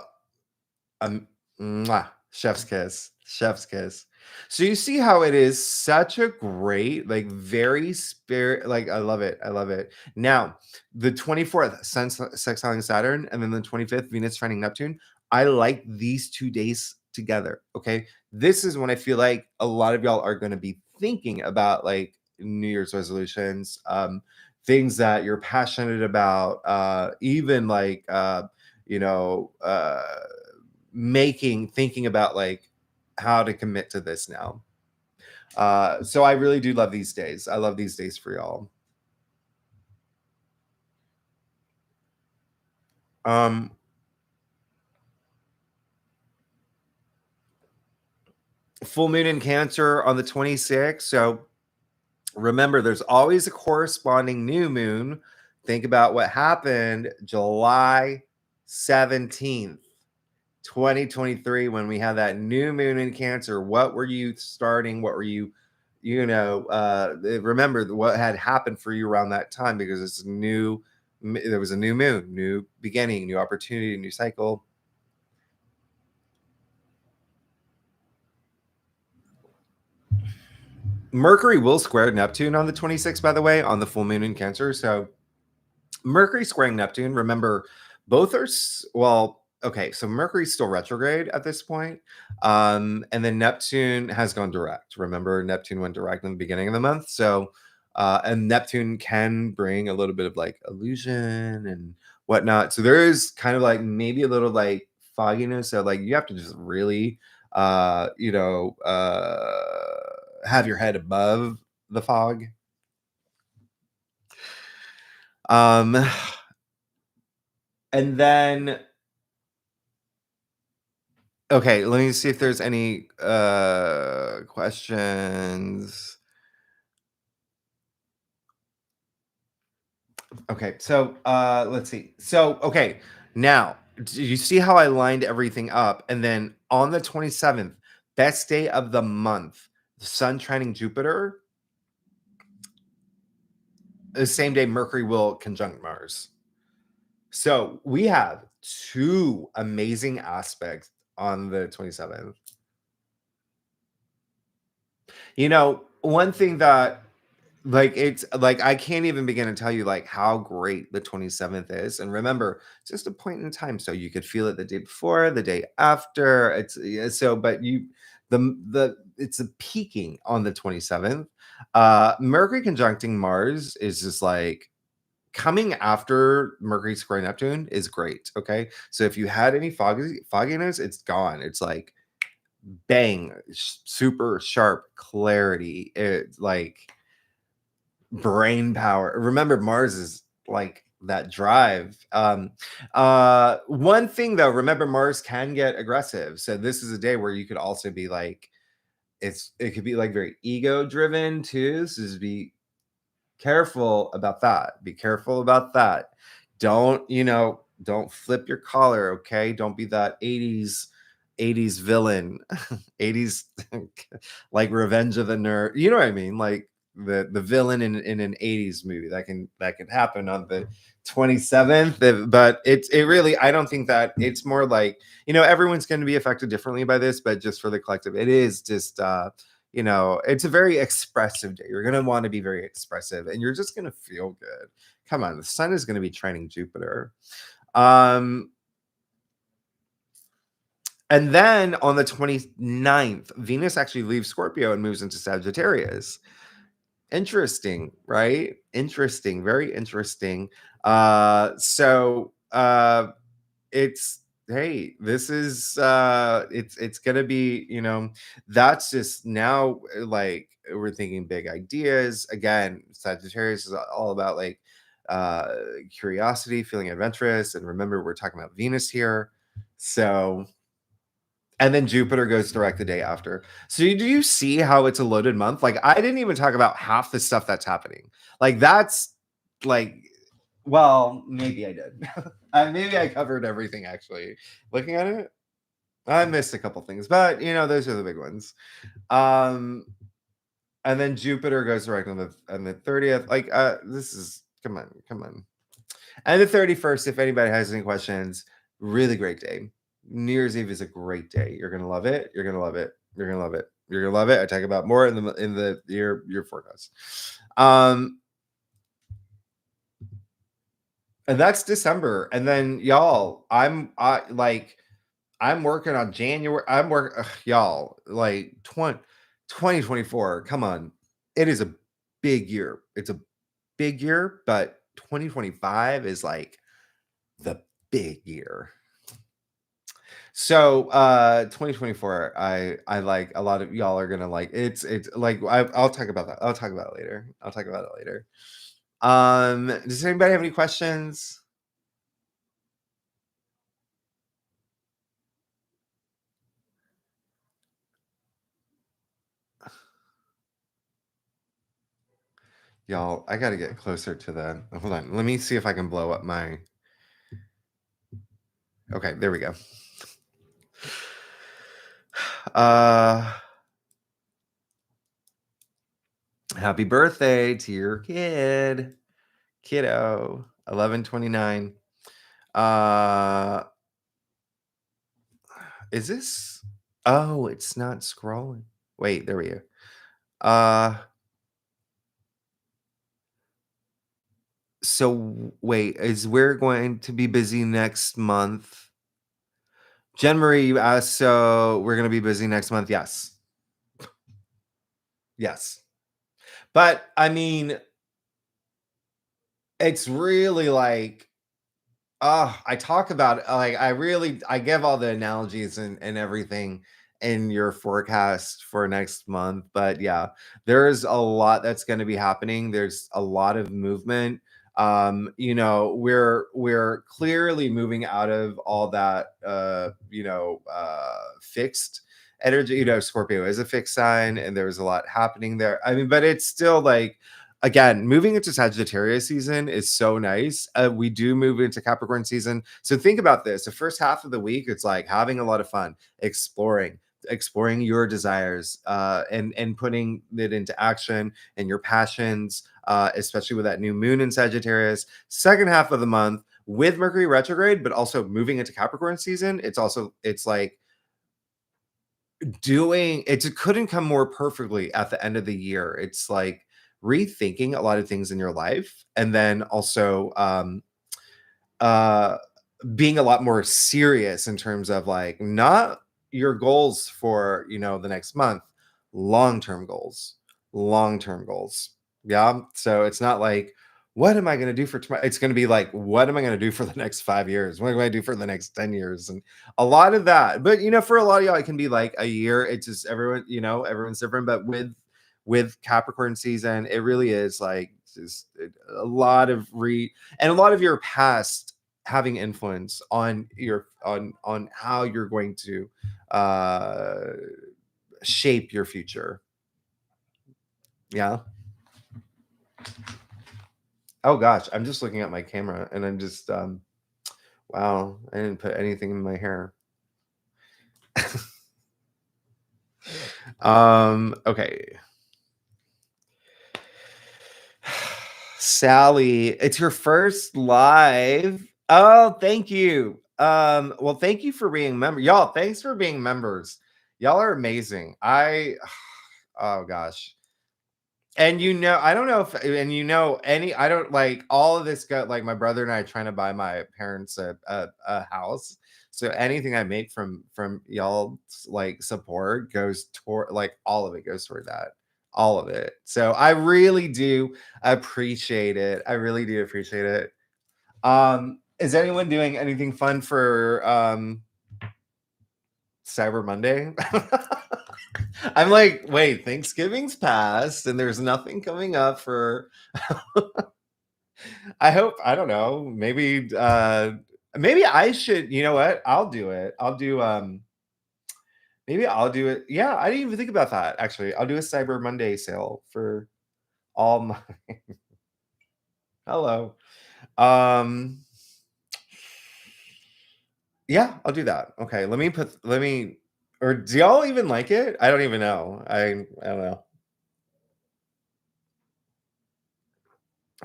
Chef's kiss. Chef's kiss. So you see how it is such a great, like very spirit, like I love it. I love it. Now, the 24th, Sun sextiling Saturn, and then the 25th, Venus trining Neptune. I like these 2 days together. Okay. This is when I feel like a lot of y'all are going to be thinking about like New Year's resolutions, things that you're passionate about, even like you know, uh thinking about like how to commit to this now. So I really do love these days. I love these days for y'all. Full moon in Cancer on the 26th. So remember, there's always a corresponding new moon. Think about what happened July 17th, 2023, when we had that new moon in Cancer. What were you starting? What were you, remember what had happened for you around that time, because it's new. There was a new moon, new beginning, new opportunity, new cycle. Mercury will square Neptune on the 26th, by the way, on the full moon in Cancer. So Mercury squaring Neptune, remember, both are, well, okay, so Mercury's still retrograde at this point. And then Neptune has gone direct. Remember, Neptune went direct in the beginning of the month. So, and Neptune can bring a little bit of like illusion and whatnot. So there is kind of like maybe a little like fogginess. So like you have to just really, have your head above the fog. And then, okay, let me see if there's any questions. Okay, so let's see. So, okay, now, do you see how I lined everything up? And then on the 27th, best day of the month, the sun trining Jupiter, the same day Mercury will conjunct Mars. So we have two amazing aspects on the 27th. One thing that, like, it's like I can't even begin to tell you like how great the 27th is. And remember, it's just a point in time. So you could feel it the day before, the day after. But it's a peaking on the 27th. Mercury conjuncting Mars is just like coming after Mercury square Neptune is great. Okay. So if you had any fogginess, it's gone. It's like bang, super sharp clarity. It's like brain power. Remember, Mars is like that drive. One thing though, remember, Mars can get aggressive. So this is a day where you could also be like, it could be like very ego driven too. So just be careful about that. Be careful about that. Don't flip your collar, okay? Don't be that 80s villain, 80s like Revenge of the Nerd. You know what I mean? Like the villain in an 80s movie. That can happen on the 27th. But it really, I don't think that, it's more like, everyone's going to be affected differently by this, but just for the collective, it is just it's a very expressive day. You're going to want to be very expressive and you're just going to feel good. Come on, the sun is going to be trining Jupiter. And then on the 29th, Venus actually leaves Scorpio and moves into Sagittarius. Interesting, right? Interesting, very interesting. It's, hey, this is it's gonna be, that's just now, like, we're thinking big ideas. Again, Sagittarius is all about like curiosity, feeling adventurous. And remember, we're talking about Venus here. So, and then Jupiter goes direct the day after. So do you see how it's a loaded month? Like, I didn't even talk about half the stuff that's happening. Like, that's like, well, maybe I did. Maybe I covered everything actually. Looking at it, I missed a couple things, but those are the big ones. And then Jupiter goes direct on the 30th. Like, this is, come on. And the 31st, if anybody has any questions, really great day. New Year's Eve is a great day. You're gonna love it. You're gonna love it. You're gonna love it. You're gonna love it. I talk about more in the year forecast. And that's December. And then y'all, I'm working on January. Y'all, like 2024. Come on. It is a big year. It's a big year, but 2025 is like the big year. So 2024, I like a lot of y'all are gonna like it's like I'll talk about that. I'll talk about it later. I'll talk about it later. Does anybody have any questions? Y'all, I gotta get closer to the hold on. Let me see if I can blow up my okay, there we go. Uh happy birthday to your kiddo 11/29. uh is this oh it's not scrolling, wait, there we go. uh so wait, is we're going to be busy next month? Jen Marie, you asked, so we're gonna be busy next month. Yes, but I mean, it's really like I talk about like I give all the analogies and everything in your forecast for next month. But yeah, there's a lot that's going to be happening. There's a lot of movement. We're clearly moving out of all that fixed energy. Scorpio is a fixed sign, and there's a lot happening there. I mean, but it's still like again, moving into Sagittarius season is so nice. We do move into Capricorn season. So think about this. The first half of the week, it's like having a lot of fun, exploring your desires, and putting it into action and your passions, especially with that new moon in Sagittarius. Second half of the month with Mercury retrograde, but also moving into Capricorn season, it's like doing it couldn't come more perfectly at the end of the year. It's like rethinking a lot of things in your life, and then also uh being a lot more serious in terms of like not your goals for the next month, long-term goals, long-term goals. Yeah, so it's not like what am I going to do for tomorrow, it's going to be like what am I going to do for the next 5 years, what am I do for the next 10 years, and a lot of that. But for a lot of y'all it can be like a year. It's just everyone's different, but with Capricorn season it really is like just a lot of and a lot of your past having influence on your on how you're going to uh shape your future. Yeah. Oh gosh, I'm just looking at my camera and I'm just wow, I didn't put anything in my hair. Okay. Sally, it's your first live. Oh, thank you. Well, thank you for being member. Y'all, thanks for being members. Y'all are amazing. Oh gosh. And I don't know if and any I don't like all of this got like my brother and I are trying to buy my parents a house. So anything I make from y'all like support goes toward like all of it goes toward that. All of it. So I really do appreciate it. I really do appreciate it. Is anyone doing anything fun for Cyber Monday? I'm like, wait, Thanksgiving's passed and there's nothing coming up for I hope, I don't know, maybe I should, you know what? I'll do it. Maybe I'll do it. Yeah, I didn't even think about that actually. I'll do a Cyber Monday sale for all my hello. Um yeah, I'll do that. Okay, let me or do y'all even like it? I don't even know. I don't know.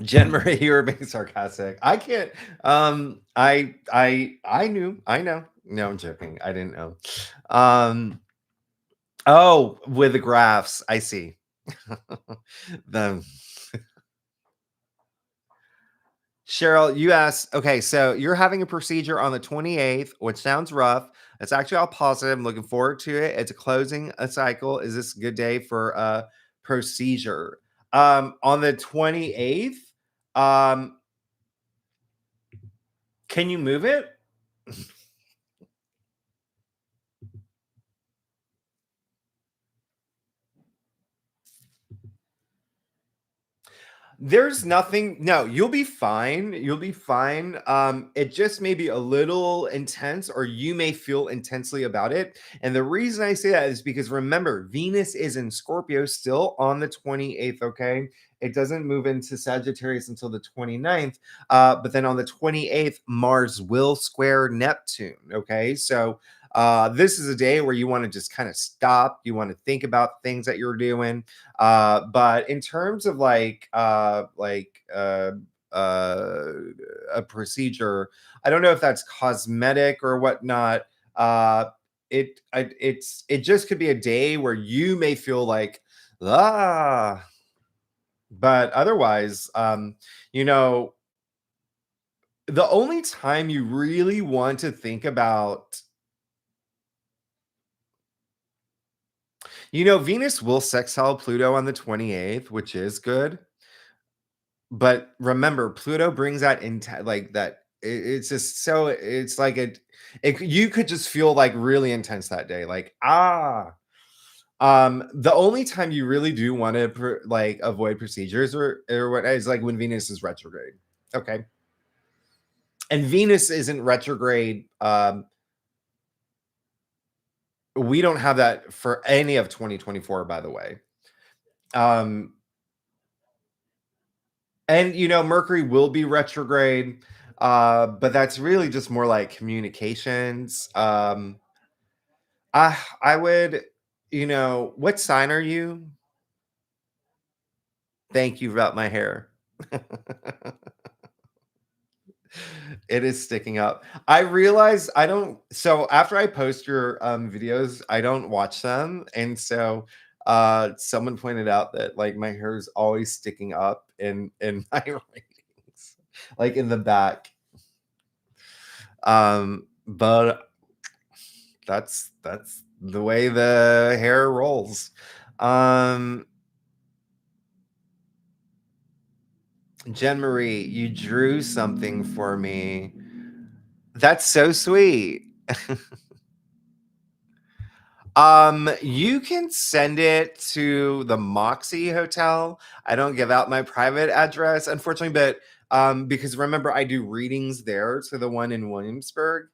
Jen Marie, you were being sarcastic. I can't. I knew. I know. No, I'm joking. I didn't know. Um. Oh, with the graphs, I see. the Cheryl, you asked. Okay, so you're having a procedure on the 28th, which sounds rough. It's actually all positive. I'm looking forward to it. It's closing a cycle. Is this a good day for a procedure? On the 28th. Um, can you move it? There's nothing. No, you'll be fine. You'll be fine. It just may be a little intense, or you may feel intensely about it. And the reason I say that is because remember, Venus is in Scorpio still on the 28th. Okay. It doesn't move into Sagittarius until the 29th. But then on the 28th, Mars will square Neptune. Okay. So this is a day where you want to just kind of stop. You want to think about things that you're doing. But in terms of uh, a procedure, I don't know if that's cosmetic or whatnot. It just could be a day where you may feel like ah, but otherwise, you know, the only time you really want to think about, Venus will sextile Pluto on the 28th, which is good. But remember, Pluto brings that into like that. It's just so it's like you could just feel like really intense that day. Like, the only time you really do want to like avoid procedures or what is like when Venus is retrograde. Okay. And Venus isn't retrograde. We don't have that for any of 2024, by the way. And Mercury will be retrograde, but that's really just more like communications. I would, what sign are you? Thank you about my hair. It is sticking up. I realize I don't. So after I post your videos, I don't watch them, and so someone pointed out that like my hair is always sticking up in my ratings, like in the back. But that's the way the hair rolls. Jen Marie, you drew something for me. That's so sweet. You can send it to the Moxie Hotel. I don't give out my private address, unfortunately, but because remember, I do readings there, to the one in Williamsburg.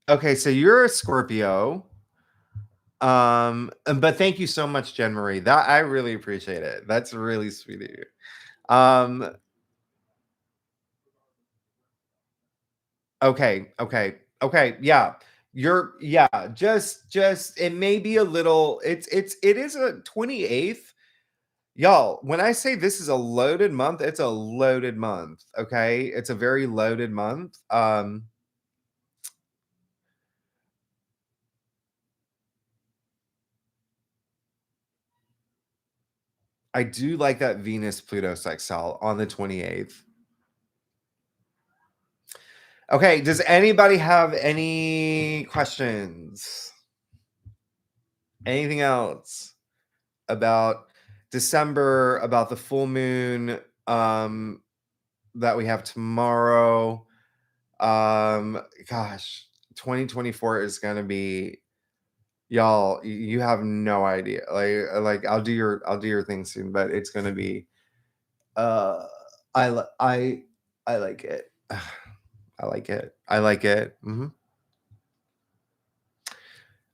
Okay, so you're a Scorpio. But thank you so much, Jen Marie. That I really appreciate it. That's really sweet of you. Okay. Yeah. Just it may be a little, it is a 28th. Y'all, when I say this is a loaded month, it's a loaded month. Okay. It's a very loaded month. I do like that Venus Pluto sextile on the 28th. Okay, does anybody have any questions? Anything else about December, about the full moon that we have tomorrow? Gosh, 2024 is going to be, y'all, you have no idea. Like I'll do your thing soon, but it's going to be uh I like it. I like it. I like it.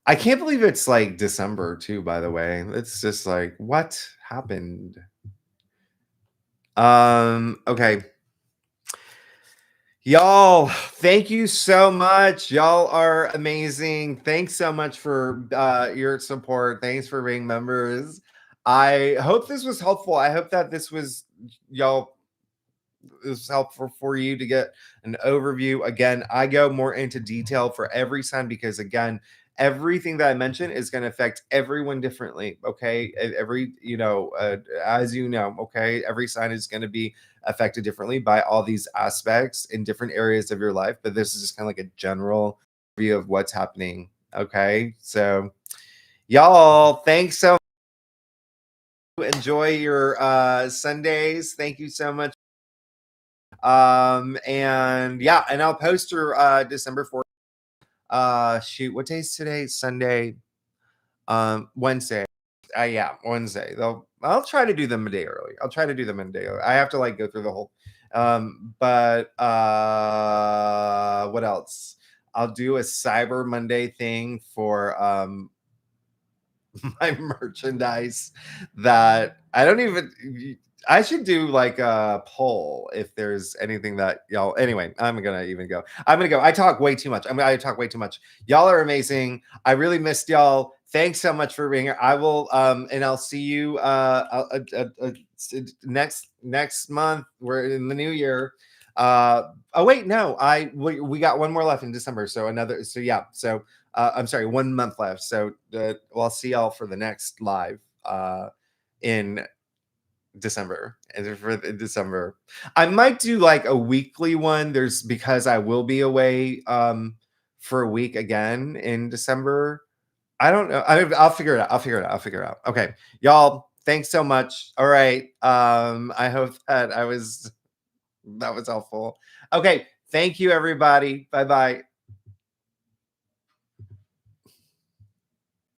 I can't believe it's like December too, by the way. It's just like, what happened? Okay. Y'all, thank you so much. Y'all are amazing. Thanks so much for your support. Thanks for being members. I hope this was helpful. I hope that this was y'all is helpful for you to get an overview. Again, I go more into detail for every sign because again, everything that I mentioned is going to affect everyone differently. Okay. Every, as you know, okay, every sign is going to be affected differently by all these aspects in different areas of your life. But this is just kind of like a general view of what's happening. Okay. So, y'all, thanks so much. Enjoy your Sundays. Thank you so much. And yeah, and I'll post your December 4th Shoot, what day is today? Sunday. Wednesday. Yeah, Wednesday. I'll try to do them a day early. I'll try to do them a day early. I have to like go through the whole. But what else? I'll do a Cyber Monday thing for my merchandise that I don't even. I should do like a poll if there's anything that y'all. Anyway, I'm gonna even go. I'm gonna go. I talk way too much. I talk way too much. Y'all are amazing. I really missed y'all. Thanks so much for being here. I will and I'll see you next month. We're in the new year. Oh wait, no, we got one more left in December. So another. So yeah. So I'm sorry, 1 month left. So well, I'll see y'all for the next live in December. And for December, I might do like a weekly one. There's because I will be away for a week again in December. I don't know. I'll figure it out. I'll figure it out. Okay, y'all. Thanks so much. All right. I hope that was helpful. Okay. Thank you, everybody. Bye bye.